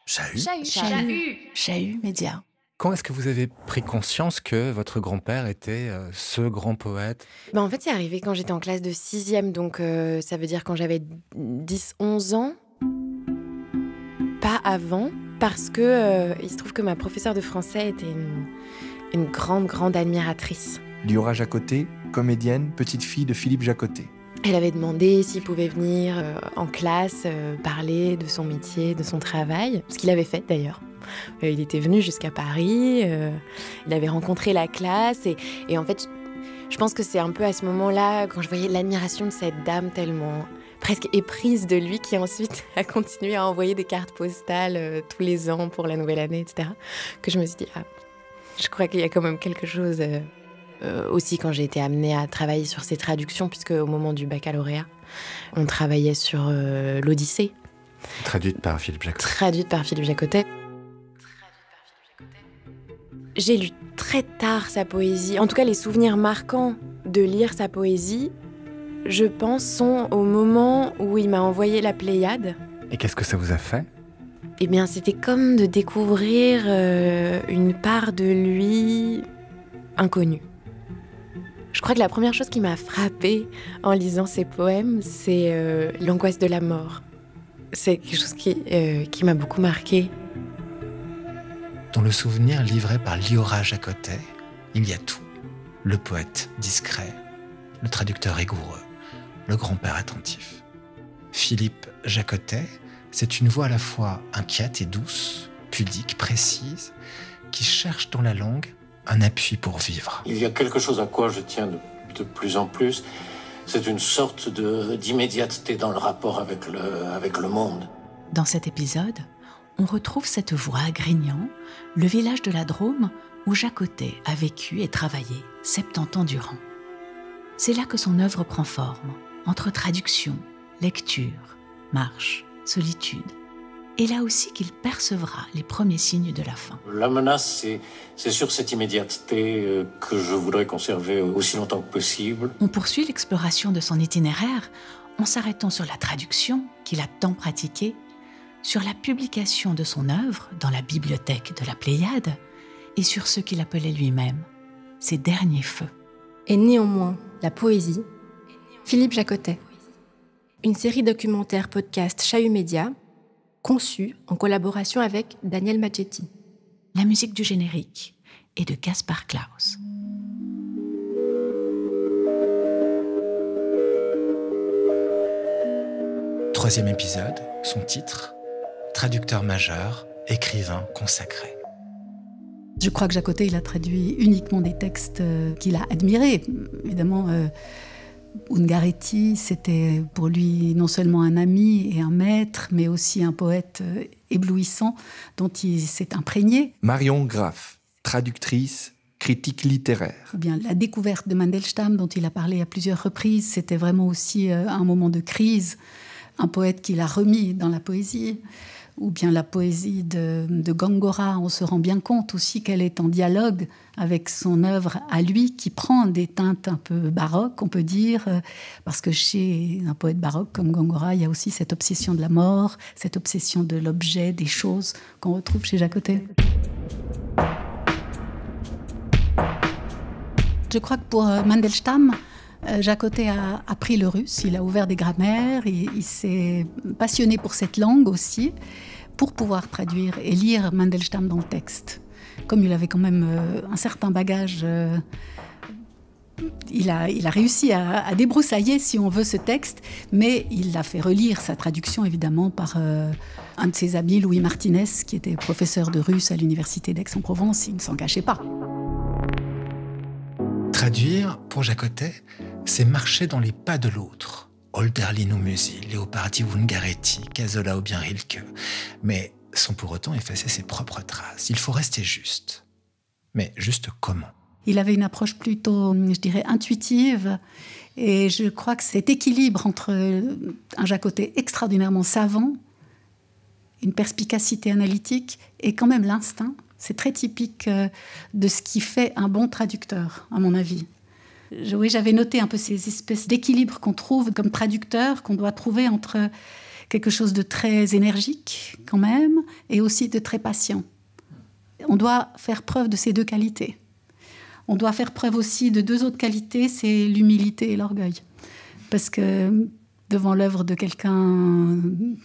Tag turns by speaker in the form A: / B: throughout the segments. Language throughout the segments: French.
A: Chahut Média.
B: Quand est-ce que vous avez pris conscience que votre grand-père était ce grand poète ?
C: En fait, c'est arrivé quand j'étais en classe de 6e, donc ça veut dire quand j'avais 10-11 ans. Pas avant, parce que il se trouve que ma professeure de français était une grande admiratrice.
D: Liora Jacotet, comédienne, petite fille de Philippe Jacotet.
C: Elle avait demandé s'il pouvait venir en classe parler de son métier, de son travail, ce qu'il avait fait d'ailleurs. Il était venu jusqu'à Paris, il avait rencontré la classe et en fait, je pense que c'est un peu à ce moment-là, quand je voyais l'admiration de cette dame tellement presque éprise de lui, qui ensuite a continué à envoyer des cartes postales tous les ans pour la nouvelle année, etc., que je me suis dit, je crois qu'il y a quand même quelque chose... aussi quand j'ai été amenée à travailler sur ces traductions, puisque au moment du baccalauréat, on travaillait sur l'Odyssée.
B: Traduite par Philippe Jacotet.
C: J'ai lu très tard sa poésie. En tout cas, les souvenirs marquants de lire sa poésie, je pense, sont au moment où il m'a envoyé la Pléiade.
B: Et qu'est-ce que ça vous a fait ?
C: Eh bien, c'était comme de découvrir une part de lui inconnue. Je crois que la première chose qui m'a frappée en lisant ces poèmes, c'est l'angoisse de la mort. C'est quelque chose qui m'a beaucoup marquée.
E: Dans le souvenir livré par Liora Jacotet, il y a tout. Le poète discret, le traducteur rigoureux, le grand-père attentif. Philippe Jacotet, c'est une voix à la fois inquiète et douce, pudique, précise, qui cherche dans la langue un appui pour vivre.
F: Il y a quelque chose à quoi je tiens de plus en plus. C'est une sorte d'immédiateté dans le rapport avec le monde.
A: Dans cet épisode, on retrouve cette voix à Grignan, le village de la Drôme où Jacotet a vécu et travaillé 70 ans durant. C'est là que son œuvre prend forme, entre traduction, lecture, marche, solitude. Et là aussi qu'il percevra les premiers signes de la fin.
F: La menace, c'est sur cette immédiateté que je voudrais conserver aussi longtemps que possible.
A: On poursuit l'exploration de son itinéraire en s'arrêtant sur la traduction qu'il a tant pratiquée, sur la publication de son œuvre dans la bibliothèque de la Pléiade et sur ce qu'il appelait lui-même ses derniers feux.
G: Et néanmoins, la poésie, Philippe Jacotet. Une série documentaire podcast Chahut Média, conçue en collaboration avec Daniel Maggetti.
A: La musique du générique est de Gaspard Klaus.
E: Troisième épisode, son titre, traducteur majeur, écrivain consacré.
H: Je crois que Jacotet, il a traduit uniquement des textes qu'il a admirés. Évidemment, Ungaretti, c'était pour lui non seulement un ami et un maître, mais aussi un poète éblouissant dont il s'est imprégné.
D: Marion Graff, traductrice, critique littéraire.
H: Ou bien la découverte de Mandelstam, dont il a parlé à plusieurs reprises, c'était vraiment aussi un moment de crise, un poète qu'il a remis dans la poésie. Ou bien la poésie de Gongora, on se rend bien compte aussi qu'elle est en dialogue avec son œuvre à lui, qui prend des teintes un peu baroques, on peut dire, parce que chez un poète baroque comme Gongora, il y a aussi cette obsession de la mort, cette obsession de l'objet, des choses qu'on retrouve chez Jacotet. Je crois que pour Mandelstam, Jacotet a appris le russe, il a ouvert des grammaires, il s'est passionné pour cette langue aussi, pour pouvoir traduire et lire Mandelstam dans le texte. Comme il avait quand même un certain bagage, il a réussi à débroussailler, si on veut, ce texte, mais il l'a fait relire sa traduction, évidemment, par un de ses amis, Louis Martinez, qui était professeur de russe à l'université d'Aix-en-Provence. Il ne s'en cachait pas.
E: Traduire, pour Jacotet, c'est marcher dans les pas de l'autre. Hölderlin ou Musil, Leopardi ou Ungaretti, Cazola ou bien Rilke. Mais sans pour autant effacer ses propres traces. Il faut rester juste. Mais juste comment ?
H: Il avait une approche plutôt, je dirais, intuitive. Et je crois que cet équilibre entre un Jacotet extraordinairement savant, une perspicacité analytique et quand même l'instinct, c'est très typique de ce qui fait un bon traducteur, à mon avis. Oui, j'avais noté un peu ces espèces d'équilibres qu'on trouve comme traducteur, qu'on doit trouver entre quelque chose de très énergique quand même, et aussi de très patient. On doit faire preuve de ces deux qualités. On doit faire preuve aussi de deux autres qualités, c'est l'humilité et l'orgueil. Parce que devant l'œuvre de quelqu'un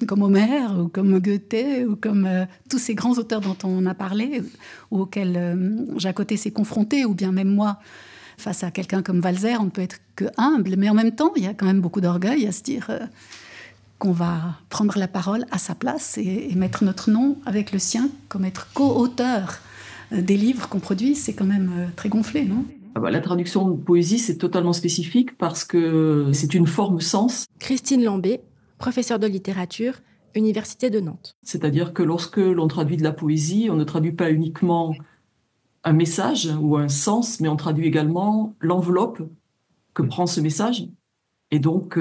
H: comme Homère, ou comme Goethe, ou comme tous ces grands auteurs dont on a parlé, ou auxquels Jacotet s'est confronté, ou bien même moi, face à quelqu'un comme Walser, on ne peut être que humble, mais en même temps, il y a quand même beaucoup d'orgueil à se dire qu'on va prendre la parole à sa place et mettre notre nom avec le sien, comme être co-auteur des livres qu'on produit, c'est quand même très gonflé, non ?
I: La traduction de poésie, c'est totalement spécifique parce que c'est une forme-sens.
G: Christine Lambé, professeure de littérature, Université de Nantes.
I: C'est-à-dire que lorsque l'on traduit de la poésie, on ne traduit pas uniquement un message ou un sens, mais on traduit également l'enveloppe que prend ce message. Et donc,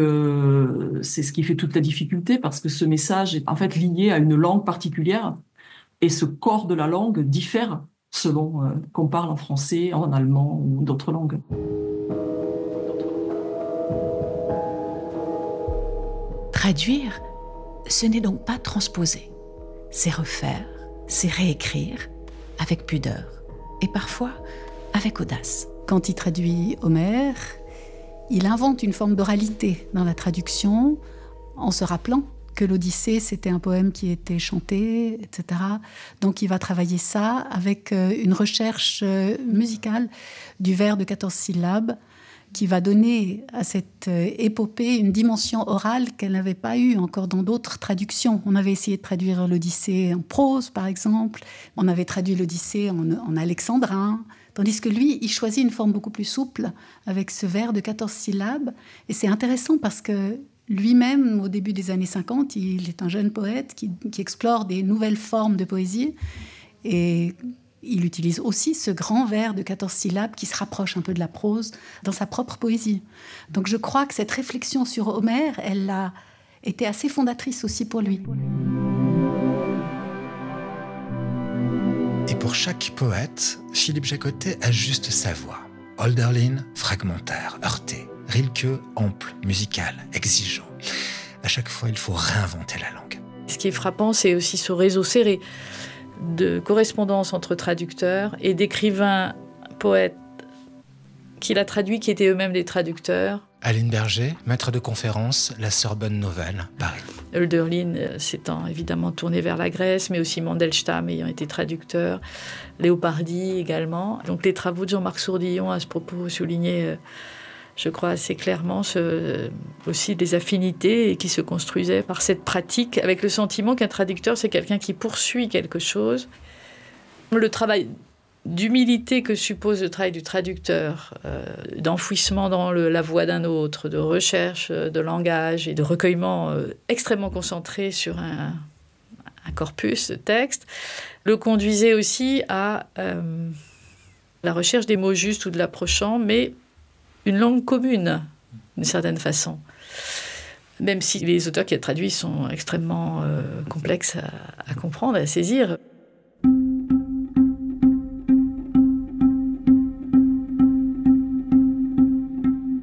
I: c'est ce qui fait toute la difficulté, parce que ce message est en fait lié à une langue particulière, et ce corps de la langue diffère selon qu'on parle en français, en allemand ou d'autres langues.
A: Traduire, ce n'est donc pas transposer. C'est refaire, c'est réécrire, avec pudeur, et parfois avec audace.
H: Quand il traduit Homère, il invente une forme d'oralité dans la traduction, en se rappelant que l'Odyssée, c'était un poème qui était chanté, etc. Donc il va travailler ça avec une recherche musicale du vers de 14 syllabes qui va donner à cette épopée une dimension orale qu'elle n'avait pas eue encore dans d'autres traductions. On avait essayé de traduire l'Odyssée en prose, par exemple. On avait traduit l'Odyssée en alexandrin. Tandis que lui, il choisit une forme beaucoup plus souple avec ce vers de 14 syllabes. Et c'est intéressant parce que lui-même, au début des années 50, il est un jeune poète qui explore des nouvelles formes de poésie. Et il utilise aussi ce grand vers de 14 syllabes qui se rapproche un peu de la prose dans sa propre poésie. Donc je crois que cette réflexion sur Homère, elle a été assez fondatrice aussi pour lui.
E: Et pour chaque poète, Philippe Jacotet ajuste sa voix. Hölderlin, fragmentaire, heurté. Rilke, ample, musical, exigeant. À chaque fois, il faut réinventer la langue.
J: Ce qui est frappant, c'est aussi ce réseau serré de correspondance entre traducteurs et d'écrivains poètes qu'il a traduits, qui étaient eux-mêmes des traducteurs.
E: Aline Berger, maître de conférence, la Sorbonne Nouvelle, Paris.
J: Hölderlin s'étant évidemment tourné vers la Grèce, mais aussi Mandelstam ayant été traducteur, Léopardi également. Donc les travaux de Jean-Marc Sourdillon à ce propos soulignaient, je crois assez clairement, aussi des affinités qui se construisaient par cette pratique, avec le sentiment qu'un traducteur, c'est quelqu'un qui poursuit quelque chose. Le travail d'humilité que suppose le travail du traducteur, d'enfouissement dans la voix d'un autre, de recherche de langage et de recueillement extrêmement concentré sur un corpus de texte, le conduisait aussi à la recherche des mots justes ou de l'approchant, mais une langue commune, d'une certaine façon. Même si les auteurs qui la traduisent sont extrêmement complexes à comprendre et à saisir.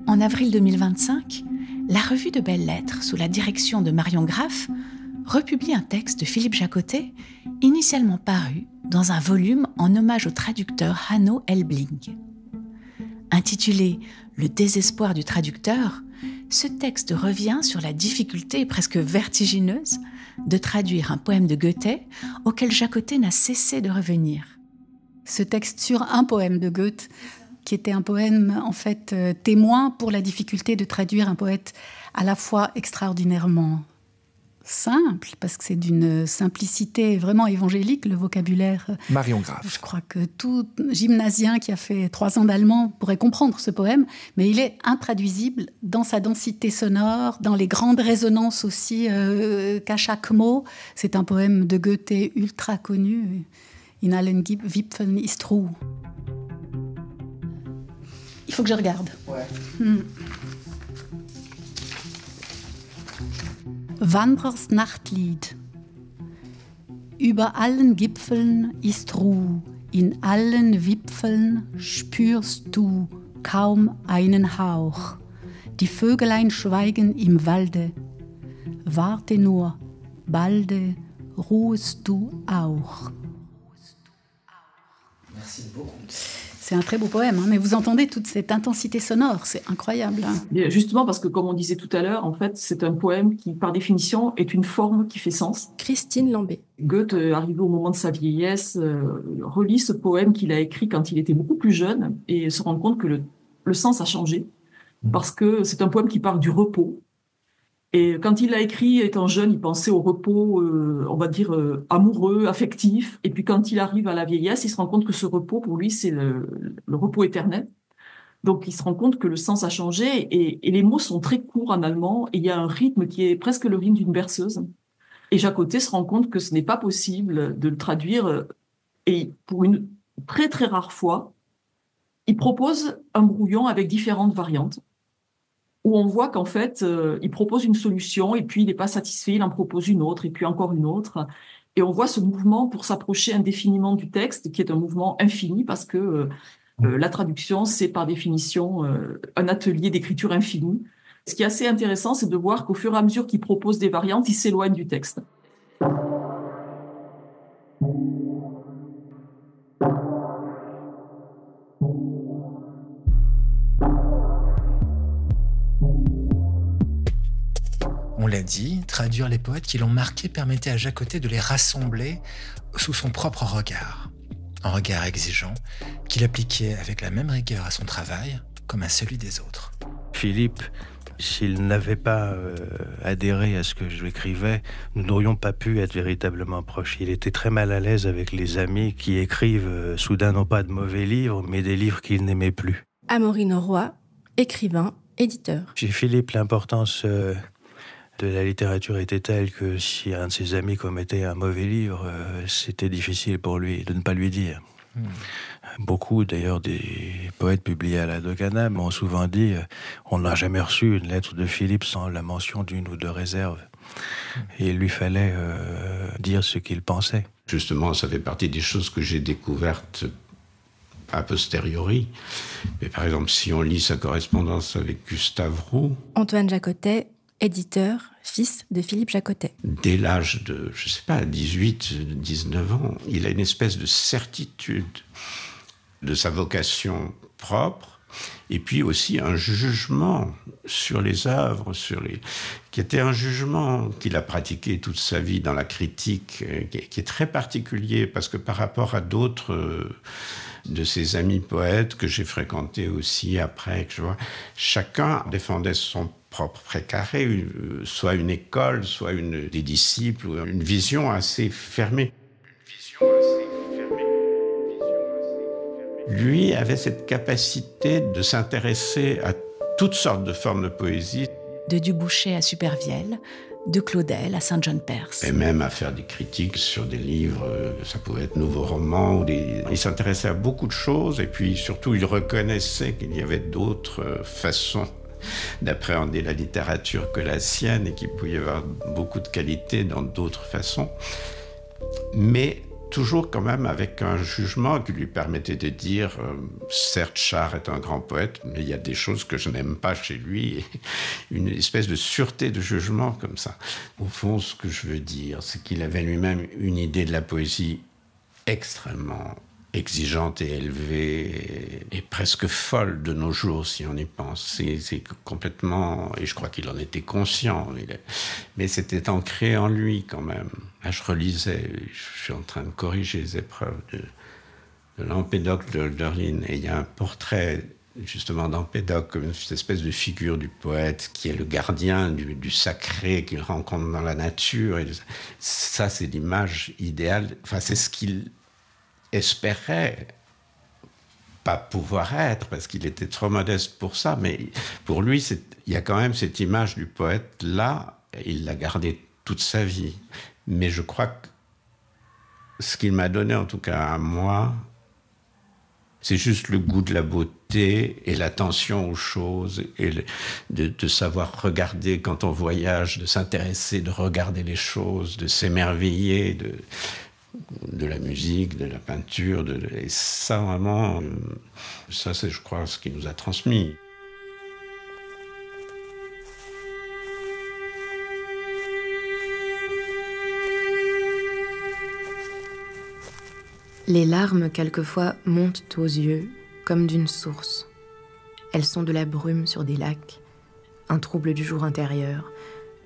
A: En avril 2025, la revue de Belles Lettres, sous la direction de Marion Graff, republie un texte de Philippe Jacotet, initialement paru dans un volume en hommage au traducteur Hanno Elbling. Intitulé « Le désespoir du traducteur », ce texte revient sur la difficulté presque vertigineuse de traduire un poème de Goethe auquel Jacotet n'a cessé de revenir.
H: Ce texte sur un poème de Goethe, qui était un poème en fait témoin pour la difficulté de traduire un poète à la fois extraordinairement simple, parce que c'est d'une simplicité vraiment évangélique, le vocabulaire.
D: Marion Graff.
H: Je crois que tout gymnasien qui a fait 3 ans d'allemand pourrait comprendre ce poème, mais il est intraduisible dans sa densité sonore, dans les grandes résonances aussi qu'à chaque mot. C'est un poème de Goethe ultra connu. In allen Wipfeln ist Ruhe. Il faut que je regarde. Ouais. Wanderers Nachtlied. Über allen Gipfeln ist Ruhe, in allen Wipfeln spürst du kaum einen Hauch. Die Vögelein schweigen im Walde. Warte nur, balde ruhst du auch.
E: Merci beaucoup.
H: C'est un très beau poème, hein, mais vous entendez toute cette intensité sonore, c'est incroyable. Hein.
I: Et justement, parce que comme on disait tout à l'heure, en fait, c'est un poème qui, par définition, est une forme qui fait sens.
G: Christine Lambé.
I: Goethe, arrivé au moment de sa vieillesse, relit ce poème qu'il a écrit quand il était beaucoup plus jeune et se rend compte que le sens a changé, parce que c'est un poème qui parle du repos. Et quand il l'a écrit, étant jeune, il pensait au repos, on va dire, amoureux, affectif. Et puis quand il arrive à la vieillesse, il se rend compte que ce repos, pour lui, c'est le repos éternel. Donc il se rend compte que le sens a changé et les mots sont très courts en allemand. Et il y a un rythme qui est presque le rythme d'une berceuse. Et Jacotet se rend compte que ce n'est pas possible de le traduire. Et pour une très très rare fois, il propose un brouillon avec différentes variantes, où on voit qu'en fait, il propose une solution et puis il n'est pas satisfait, il en propose une autre et puis encore une autre. Et on voit ce mouvement pour s'approcher indéfiniment du texte, qui est un mouvement infini parce que la traduction, c'est par définition un atelier d'écriture infinie. Ce qui est assez intéressant, c'est de voir qu'au fur et à mesure qu'il propose des variantes, il s'éloigne du texte.
E: On l'a dit, traduire les poètes qui l'ont marqué permettait à Jacotet de les rassembler sous son propre regard. Un regard exigeant qu'il appliquait avec la même rigueur à son travail comme à celui des autres.
K: Philippe, s'il n'avait pas adhéré à ce que je écrivais, nous n'aurions pas pu être véritablement proches. Il était très mal à l'aise avec les amis qui écrivent soudain non pas de mauvais livres, mais des livres qu'il n'aimait plus.
G: Amaury Roy, écrivain, éditeur.
K: Chez Philippe, l'importance de la littérature était telle que si un de ses amis commettait un mauvais livre, c'était difficile pour lui de ne pas lui dire. Beaucoup, d'ailleurs, des poètes publiés à la Docana m'ont souvent dit on n'a jamais reçu une lettre de Philippe sans la mention d'une ou deux réserves. Et il lui fallait dire ce qu'il pensait.
L: Justement, ça fait partie des choses que j'ai découvertes a posteriori. Mais par exemple, si on lit sa correspondance avec Gustave Roux...
G: Antoine Jacotet, éditeur, fils de Philippe Jacotet.
L: Dès l'âge de, je sais pas, 18, 19 ans, il a une espèce de certitude de sa vocation propre, et puis aussi un jugement sur les œuvres, qui était un jugement qu'il a pratiqué toute sa vie dans la critique, qui est très particulier, parce que par rapport à d'autres de ses amis poètes que j'ai fréquentés aussi après, que je vois, chacun défendait son propre précaré, soit une école, soit des disciples, ou une vision assez fermée. Lui avait cette capacité de s'intéresser à toutes sortes de formes de poésie.
A: De Dubouchet à Supervielle, de Claudel à Saint-John-Perse.
L: Et même à faire des critiques sur des livres, ça pouvait être nouveaux romans. Il s'intéressait à beaucoup de choses et puis surtout il reconnaissait qu'il y avait d'autres façons d'appréhender la littérature que la sienne et qu'il pouvait y avoir beaucoup de qualités dans d'autres façons. Mais toujours quand même avec un jugement qui lui permettait de dire certes, Char est un grand poète, mais il y a des choses que je n'aime pas chez lui. Une espèce de sûreté de jugement comme ça. Au fond, ce que je veux dire, c'est qu'il avait lui-même une idée de la poésie extrêmement exigeante et élevée et presque folle de nos jours, si on y pense. C'est complètement... Et je crois qu'il en était conscient. Mais c'était ancré en lui, quand même. Là, je relisais, je suis en train de corriger les épreuves de l'Empédocle de Hölderlin. Et il y a un portrait, justement, d'Empédocle, comme une espèce de figure du poète qui est le gardien du sacré qu'il rencontre dans la nature. Et ça, c'est l'image idéale. Enfin, c'est ce qu'il espérait pas pouvoir être, parce qu'il était trop modeste pour ça, mais pour lui, il y a quand même cette image du poète là, et il l'a gardée toute sa vie. Mais je crois que ce qu'il m'a donné, en tout cas à moi, c'est juste le goût de la beauté et l'attention aux choses, et de savoir regarder quand on voyage, de s'intéresser, de regarder les choses, de s'émerveiller, de la musique, de la peinture, et ça vraiment, ça c'est je crois ce qu'il nous a transmis.
C: Les larmes, quelquefois, montent aux yeux comme d'une source. Elles sont de la brume sur des lacs, un trouble du jour intérieur,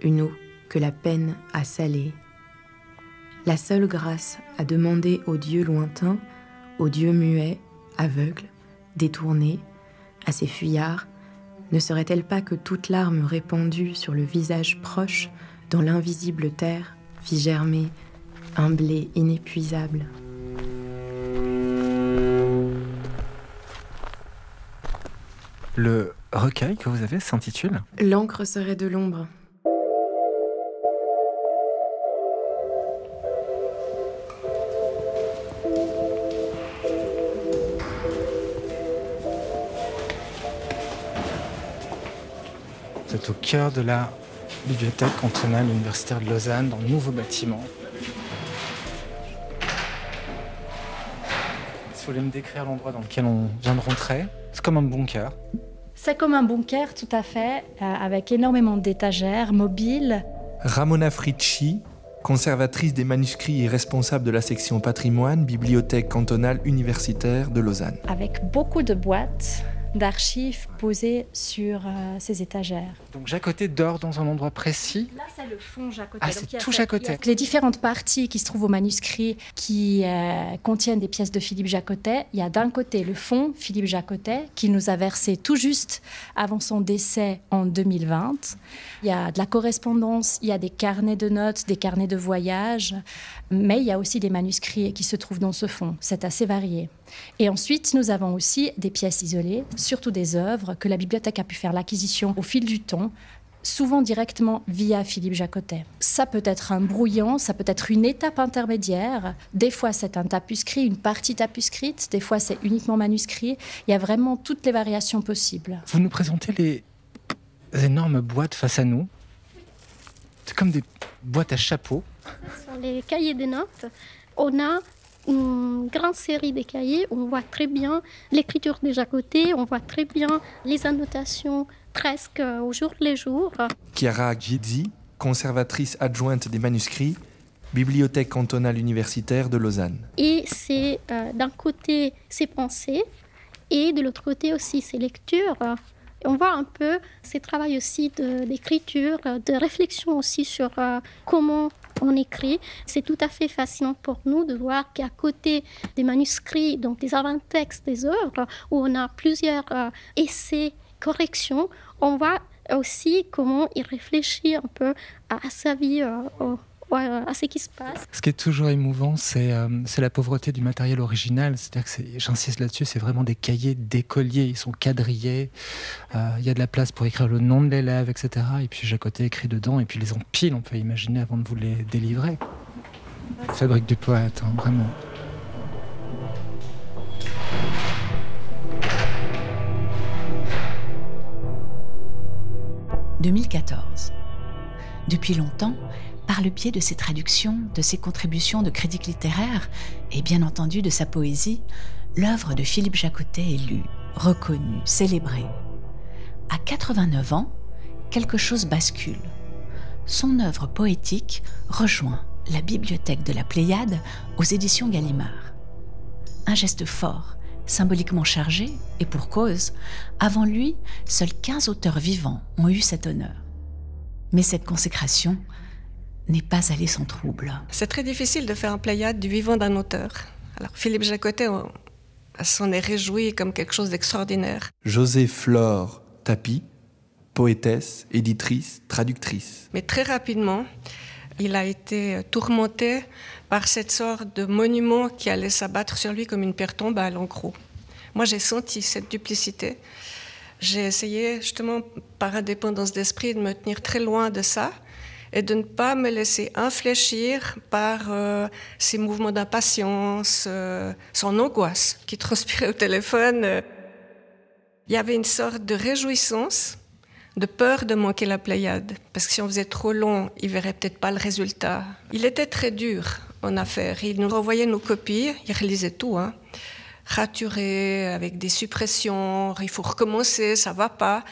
C: une eau que la peine a salée. La seule grâce à demander aux dieux lointains, aux dieux muets, aveugles, détournés, à ces fuyards, ne serait-elle pas que toute larme répandue sur le visage proche, dans l'invisible terre, fit germer un blé inépuisable.
B: Le recueil que vous avez s'intitule «
C: L'encre serait de l'ombre ».
B: Vous êtes au cœur de la bibliothèque cantonale universitaire de Lausanne, dans le nouveau bâtiment. Si vous voulez me décrire l'endroit dans lequel on vient de rentrer, c'est comme un bunker.
M: C'est comme un bunker, tout à fait, avec énormément d'étagères mobiles.
D: Ramona Fritschi, conservatrice des manuscrits et responsable de la section patrimoine, bibliothèque cantonale universitaire de Lausanne.
M: Avec beaucoup de boîtes d'archives posées sur ces étagères.
B: Donc Jacotet dort dans un endroit précis.
M: Là, c'est le fond Jacotet.
B: Ah, c'est tout Jacotet.
M: Les différentes parties qui se trouvent au manuscrit qui contiennent des pièces de Philippe Jacotet. Il y a d'un côté le fond Philippe Jacotet qui nous a versé tout juste avant son décès en 2020. Il y a de la correspondance, il y a des carnets de notes, des carnets de voyage, mais il y a aussi des manuscrits qui se trouvent dans ce fond. C'est assez varié. Et ensuite, nous avons aussi des pièces isolées, surtout des œuvres que la bibliothèque a pu faire l'acquisition au fil du temps, souvent directement via Philippe Jacotet. Ça peut être un brouillon, ça peut être une étape intermédiaire. Des fois, c'est un tapuscrit, une partie tapuscrite. Des fois, c'est uniquement manuscrit. Il y a vraiment toutes les variations possibles.
B: Vous nous présentez les énormes boîtes face à nous. C'est comme des boîtes à chapeau.
N: Ce sont les cahiers des notes. On a une grande série de cahiers. On voit très bien l'écriture de Jacotet. On voit très bien les annotations presque au jour le jour.
D: Chiara Gizzi, conservatrice adjointe des manuscrits, bibliothèque cantonale universitaire de Lausanne.
N: Et c'est d'un côté ses pensées et de l'autre côté aussi ses lectures. On voit un peu ces travaux aussi d'écriture, de réflexion aussi sur comment on écrit. C'est tout à fait fascinant pour nous de voir qu'à côté des manuscrits, donc des avant-textes des œuvres, où on a plusieurs essais, corrections, on voit aussi comment il réfléchit un peu à sa vie, à ce qui se passe.
B: Ce qui est toujours émouvant, c'est la pauvreté du matériel original. C'est-à-dire que, j'insiste là-dessus, c'est vraiment des cahiers d'écoliers. Ils sont quadrillés. Il y a de la place pour écrire le nom de l'élève, etc. Et puis Jacotet écrit dedans. Et puis les empile, on peut imaginer, avant de vous les délivrer. Fabrique du poète, hein, vraiment.
A: « 2014. Depuis longtemps, par le biais de ses traductions, de ses contributions de critiques littéraires et bien entendu de sa poésie, l'œuvre de Philippe Jacotet est lue, reconnue, célébrée. À 89 ans, quelque chose bascule. Son œuvre poétique rejoint la bibliothèque de la Pléiade aux éditions Gallimard. Un geste fort, symboliquement chargé, et pour cause, avant lui, seuls 15 auteurs vivants ont eu cet honneur. Mais cette consécration n'est pas allée sans trouble.
O: C'est très difficile de faire un Pléiade du vivant d'un auteur. Alors Philippe Jacotet s'en est réjoui comme quelque chose d'extraordinaire.
D: José Flore Tapie, poétesse, éditrice, traductrice.
O: Mais très rapidement, il a été tourmenté par cette sorte de monument qui allait s'abattre sur lui comme une pierre tombale, en gros. Moi, j'ai senti cette duplicité. J'ai essayé, justement, par indépendance d'esprit, de me tenir très loin de ça et de ne pas me laisser infléchir par ces mouvements d'impatience, son angoisse qui transpirait au téléphone. Il y avait une sorte de réjouissance, de peur de manquer la Pléiade, parce que si on faisait trop long, il ne verrait peut-être pas le résultat. Il était très dur en affaires. Il nous renvoyait nos copies, il relisait tout, hein, raturé, avec des suppressions, il faut recommencer, ça ne va pas.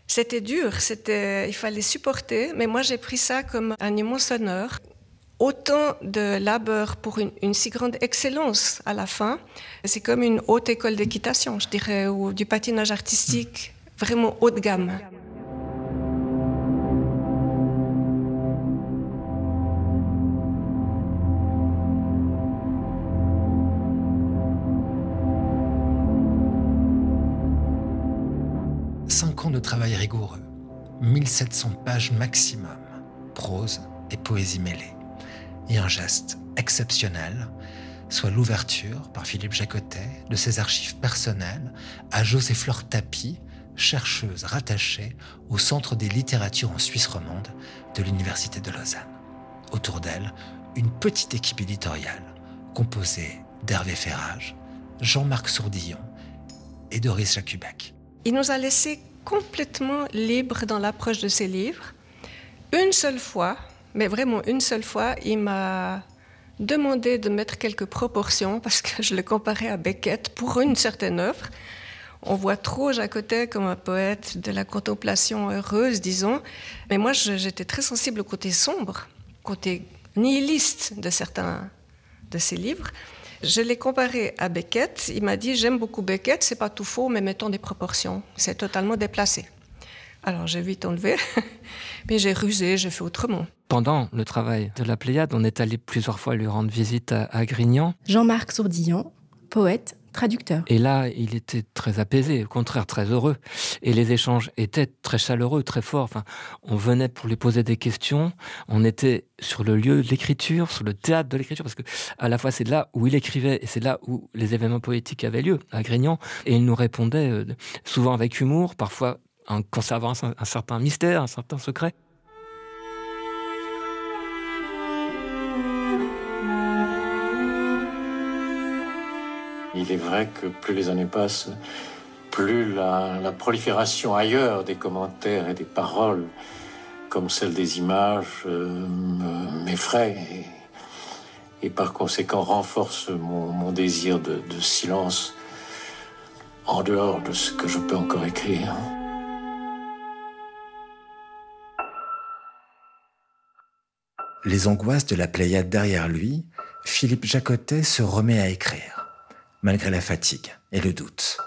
O: C'était dur, il fallait supporter, mais moi j'ai pris ça comme un immense honneur. autant de labeur pour une si grande excellence à la fin. C'est comme une haute école d'équitation, je dirais, ou du patinage artistique, vraiment haut de gamme.
E: De travail rigoureux, 1700 pages maximum, prose et poésie mêlée, et un geste exceptionnel, soit l'ouverture par Philippe Jacotet de ses archives personnelles à José-Flore Tapie, chercheuse rattachée au Centre des littératures en Suisse romande de l'Université de Lausanne. Autour d'elle, une petite équipe éditoriale composée d'Hervé Ferrage, Jean-Marc Sourdillon et Doris Jacubac.
O: Il nous a laissé complètement libre dans l'approche de ses livres. Une seule fois, mais vraiment une seule fois, il m'a demandé de mettre quelques proportions parce que je le comparais à Beckett pour une certaine œuvre. On voit trop Jacotet comme un poète de la contemplation heureuse, disons. Mais moi, j'étais très sensible au côté sombre, côté nihiliste de certains de ses livres. Je l'ai comparé à Beckett. Il m'a dit « J'aime beaucoup Beckett, c'est pas tout faux, mais mettons des proportions. C'est totalement déplacé. » Alors j'ai vite enlevé, mais j'ai rusé, j'ai fait autrement.
P: Pendant le travail de la Pléiade, on est allé plusieurs fois lui rendre visite à Grignan.
G: Jean-Marc Sourdillon, poète, traducteur.
P: Et là, il était très apaisé, au contraire très heureux. Et les échanges étaient très chaleureux, très forts. Enfin, on venait pour lui poser des questions. On était sur le lieu de l'écriture, sur le théâtre de l'écriture, parce que à la fois c'est là où il écrivait et c'est là où les événements poétiques avaient lieu, à Grignan. Et il nous répondait souvent avec humour, parfois en conservant un certain mystère, un certain secret.
F: Il est vrai que plus les années passent, plus la prolifération ailleurs des commentaires et des paroles, comme celle des images, m'effraie et par conséquent renforce mon désir de silence en dehors de ce que je peux encore écrire.
E: Les angoisses de la Pléiade derrière lui, Philippe Jacotet se remet à écrire. Malgré la fatigue et le doute,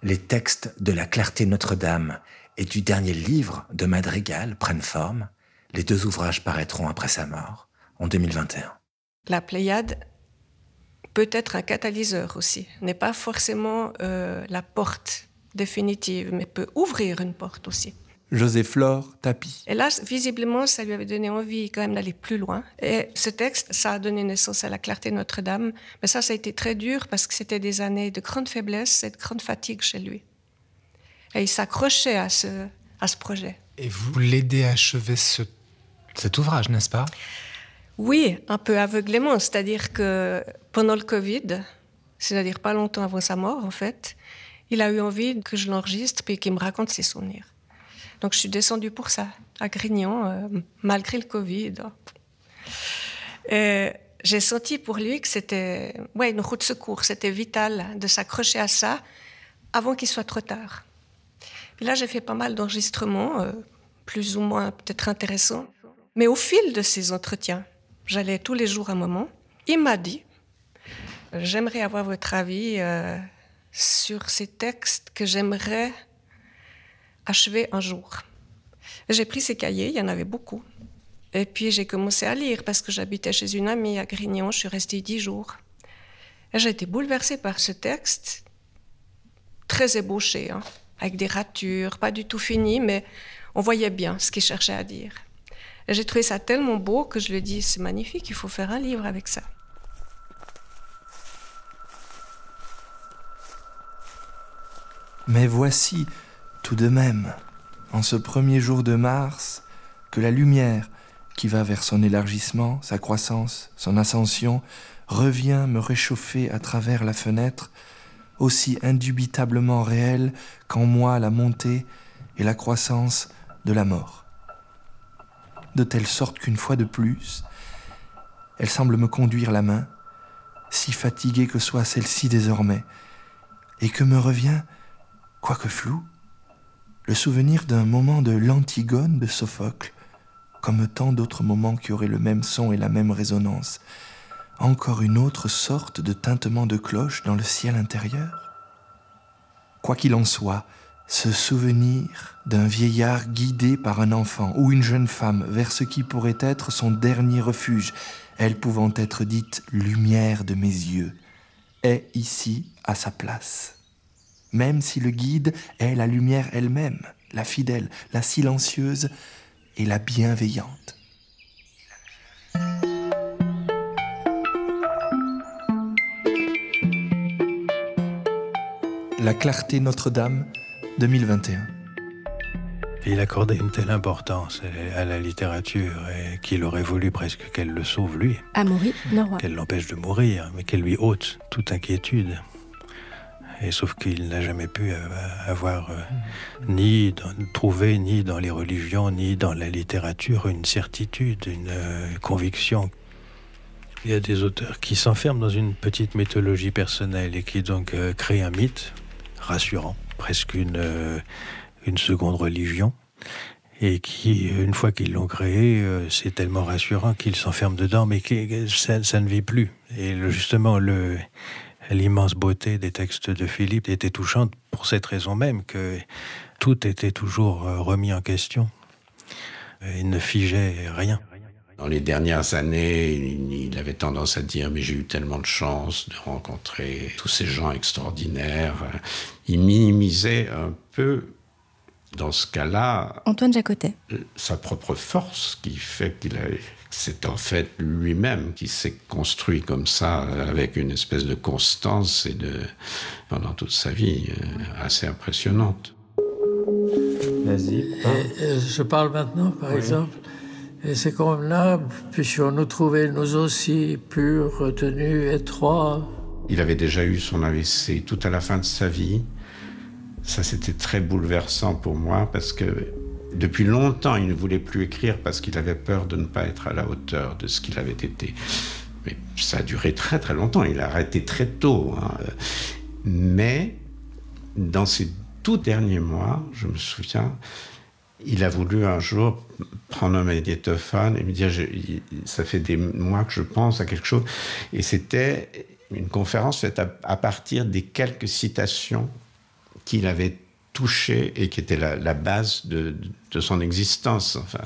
E: les textes de La Clarté Notre-Dame et du dernier livre de Madrigal prennent forme. Les deux ouvrages paraîtront après sa mort, en 2021.
O: La Pléiade peut être un catalyseur aussi. N'est pas forcément la porte définitive, mais peut ouvrir une porte aussi.
D: José-Flore Tapie.
O: Et là, visiblement, ça lui avait donné envie quand même d'aller plus loin. Et ce texte, ça a donné naissance à La Clarté Notre-Dame. Mais ça a été très dur parce que c'était des années de grande faiblesse et de grande fatigue chez lui. Et il s'accrochait à ce projet.
B: Et vous l'aidez à achever cet ouvrage, n'est-ce pas?
O: Oui, un peu aveuglément. C'est-à-dire que pendant le Covid, c'est-à-dire pas longtemps avant sa mort, en fait, il a eu envie que je l'enregistre et qu'il me raconte ses souvenirs. Donc je suis descendue pour ça, à Grignan, malgré le Covid. Et j'ai senti pour lui que c'était une roue de secours, c'était vital de s'accrocher à ça avant qu'il soit trop tard. Puis là, j'ai fait pas mal d'enregistrements, plus ou moins peut-être intéressants. Mais au fil de ces entretiens, j'allais tous les jours un moment, il m'a dit « J'aimerais avoir votre avis sur ces textes que j'aimerais achever un jour. » J'ai pris ces cahiers, il y en avait beaucoup. Et puis j'ai commencé à lire parce que j'habitais chez une amie à Grignan, je suis restée 10 jours. Et j'ai été bouleversée par ce texte, très ébauché, avec des ratures, pas du tout fini, mais on voyait bien ce qu'il cherchait à dire. Et j'ai trouvé ça tellement beau que je lui ai dit, c'est magnifique, il faut faire un livre avec ça.
D: Mais voici, tout de même, en ce premier jour de mars, que la lumière qui va vers son élargissement, sa croissance, son ascension, revient me réchauffer à travers la fenêtre, aussi indubitablement réelle qu'en moi la montée et la croissance de la mort. De telle sorte qu'une fois de plus, elle semble me conduire la main, si fatiguée que soit celle-ci désormais, et que me revient, quoique flou, le souvenir d'un moment de l'Antigone de Sophocle, comme tant d'autres moments qui auraient le même son et la même résonance. Encore une autre sorte de tintement de cloche dans le ciel intérieur. Quoi qu'il en soit, ce souvenir d'un vieillard guidé par un enfant ou une jeune femme vers ce qui pourrait être son dernier refuge, elle pouvant être dite « lumière de mes yeux », est ici à sa place. Même si le guide est la lumière elle-même, la fidèle, la silencieuse et la bienveillante. La clarté Notre-Dame, 2021.
K: Il accordait une telle importance à la littérature et qu'il aurait voulu presque qu'elle le sauve lui.
G: Amaury Noroy.
K: Qu'elle l'empêche de mourir, mais qu'elle lui ôte toute inquiétude. Et sauf qu'il n'a jamais pu avoir trouvé ni dans les religions, ni dans la littérature une certitude, une conviction. Il y a des auteurs qui s'enferment dans une petite mythologie personnelle et qui donc créent un mythe rassurant, presque une seconde religion, et qui, une fois qu'ils l'ont créé, c'est tellement rassurant qu'ils s'enferment dedans, mais ça ne vit plus. Et justement, l'immense beauté des textes de Philippe était touchante pour cette raison même, que tout était toujours remis en question. Il ne figeait rien.
L: Dans les dernières années, il avait tendance à dire « mais j'ai eu tellement de chance de rencontrer tous ces gens extraordinaires ». Il minimisait un peu, dans ce cas-là,
G: Antoine Jacotet,
L: sa propre force, qui fait c'est en fait lui-même qui s'est construit comme ça, avec une espèce de constance pendant toute sa vie, assez impressionnante.
Q: Vas-y. Je parle maintenant, par exemple. Et ces hommes-là, puissions-nous trouver nous aussi purs, retenus, étroits.
L: Il avait déjà eu son AVC tout à la fin de sa vie. Ça, c'était très bouleversant pour moi, parce que depuis longtemps, il ne voulait plus écrire parce qu'il avait peur de ne pas être à la hauteur de ce qu'il avait été. Mais ça a duré très très longtemps, il a arrêté très tôt. Mais dans ces tout derniers mois, je me souviens, il a voulu un jour prendre un magnétophone et me dire ça fait des mois que je pense à quelque chose. Et c'était une conférence faite à partir des quelques citations qu'il avait touchées et qui étaient la base de son existence. Enfin.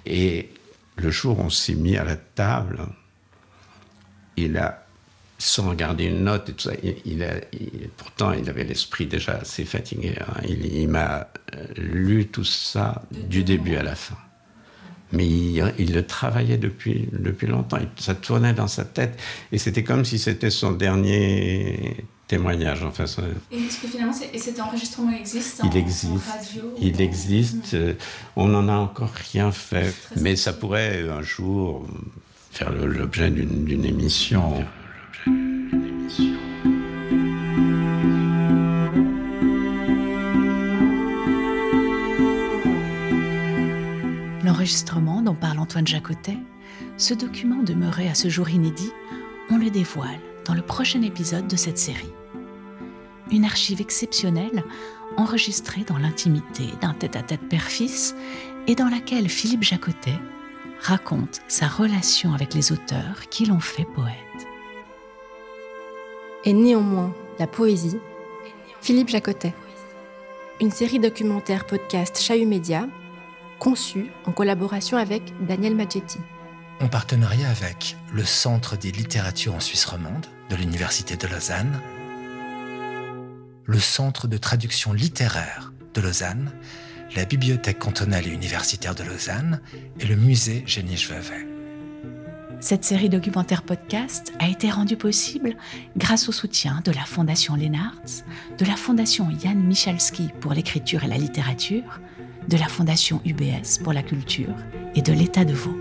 L: Et le jour où on s'est mis à la table, il a, sans regarder une note et tout ça, pourtant il avait l'esprit déjà assez fatigué. Il m'a lu tout ça du début à la fin. Mais il le travaillait depuis longtemps. Ça tournait dans sa tête. Et c'était comme si c'était son dernier témoignage. Enfin,
A: et est-ce que finalement, cet enregistrement existe
L: en radio? Il existe. On n'en a encore rien fait. Mais ça pourrait un jour faire l'objet d'une émission.
A: L'enregistrement dont parle Antoine Jacotet, ce document demeuré à ce jour inédit, on le dévoile dans le prochain épisode de cette série. Une archive exceptionnelle enregistrée dans l'intimité d'un tête-à-tête père-fils et dans laquelle Philippe Jacotet raconte sa relation avec les auteurs qui l'ont fait poète.
G: Et néanmoins, la poésie, Philippe Jacotet. Une série documentaire podcast Chahut Média, conçue en collaboration avec Daniel Maggetti.
E: En partenariat avec le Centre des littératures en Suisse romande de l'Université de Lausanne, le Centre de traduction littéraire de Lausanne, la Bibliothèque cantonale et universitaire de Lausanne et le musée Géniche-Vevey.
A: Cette série documentaire podcast a été rendue possible grâce au soutien de la Fondation Lennartz, de la Fondation Jan Michalski pour l'écriture et la littérature, de la Fondation UBS pour la culture et de l'État de Vaud.